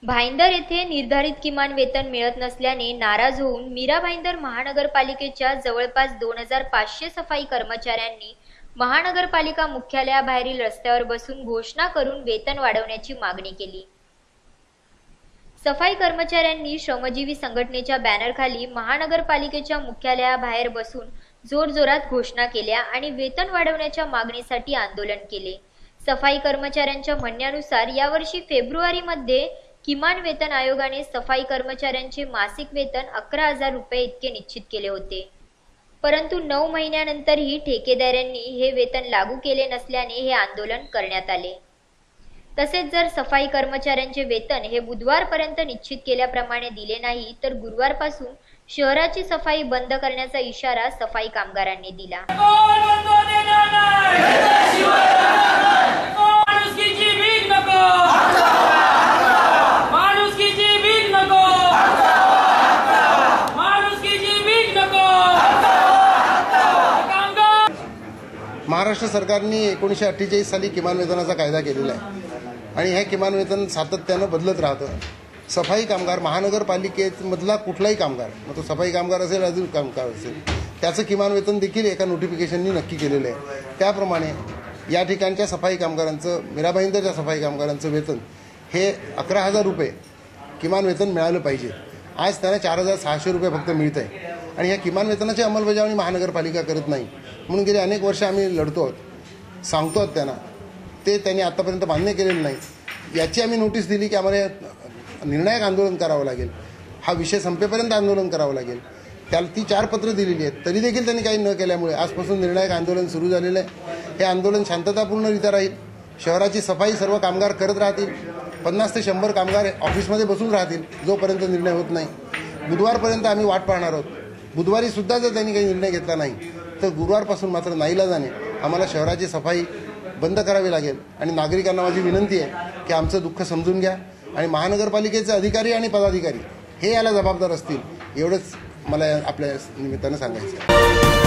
भाईंदर येथे निर्धारित किमान वेतन मिळत नसल्याने नाराज होऊन मीरा भाईंदर महानगरपालिकेच्या जवळपास 2500 सफाई कर्मचाऱ्यांनी महानगरपालिका मुख्यालयाबाहेरील रस्त्यावर बसून घोषणा करून वेतन वाढवण्याची मागणी केली। सफाई कर्मचाऱ्यांनी श्रमजीवी संघटनेच्या बॅनरखाली महानगरपालिकेच्या मुख्यालयाबाहेर बसून जोरजोरात घोषणा केल्या आणि वेतन वाढवण्याच्या मागणीसाठी आंदोलन केले। सफाई कर्मचाऱ्यांच्या म्हणण्यानुसार यावर्षी फेब्रुवारीमध्ये किमान वेतन आयोगाने सफाई कर्मचाऱ्यांचे मासिक वेतन 11,000 रुपये इतके निश्चित केले होते, परंतु 9 महिन्यानंतरही ठेकेदारांनी हे वेतन लागू केले नसल्याने हे आंदोलन करण्यात आले। तसेच जर सफाई कर्मचाऱ्यांचे वेतन हे बुधवारपर्यंत निश्चित केल्याप्रमाणे दिले नाही तर गुरुवारपासून शहराची सफाई बंद करण्याचा इशारा सफाई कामगारांनी दिला। महाराष्ट्र सरकारने 1948 साली किमान वेतनाचा कायदा केलेला आहे आणि हे किमान वेतन सातत्यानं बदलत राहतं। सफाई कामगार महानगरपालिकेमधला कुठलाही कामगार, मग तो सफाई कामगार असेल अजून कामगार असेल, त्याचं किमान वेतन देखील एका नोटिफिकेशननी नक्की केलेलं आहे। त्याप्रमाणे या ठिकाणच्या सफाई कामगारांचं, मीरा भाईंदरच्या सफाई कामगारांचं वेतन हे 11,000 रुपये किमान वेतन मिळालं पाहिजे। आज त्यांना 4,600 रुपये फक्त मिळत आहे आणि ह्या किमान वेतनाची अंमलबजावणी महानगरपालिका करत नाही, म्हणून गेले अनेक वर्ष आम्ही लढतो आहोत, सांगतो आहोत त्यांना, ते त्यांनी आतापर्यंत मान्य केलेलं नाही। याची आम्ही नोटीस दिली की आम्हाला निर्णायक आंदोलन करावं लागेल, हा विषय संपेपर्यंत आंदोलन करावं लागेल। त्याला ती 4 पत्र दिलेली आहेत, तरी देखील त्यांनी काही न केल्यामुळे आजपासून निर्णायक आंदोलन सुरू झालेलं आहे। हे आंदोलन शांततापूर्णरित्या राहील, शहराची सफाई सर्व कामगार करत राहतील, 50 ते 100 कामगार ऑफिसमध्ये बसून राहतील जोपर्यंत निर्णय होत नाही। बुधवारपर्यंत आम्ही वाट पाहणार आहोत। बुधवारी सुद्धा जर त्यांनी काही निर्णय घेतला नाही तर गुरुवारपासून मात्र नाईलाजाने आम्हाला शहराची सफाई बंद करावी लागेल। आणि नागरिकांना माझी विनंती आहे की आमचं दुःख समजून घ्या आणि महानगरपालिकेचे अधिकारी आणि पदाधिकारी हे याला जबाबदार असतील, एवढंच मला आपल्या निमित्तानं सांगायचं आहे।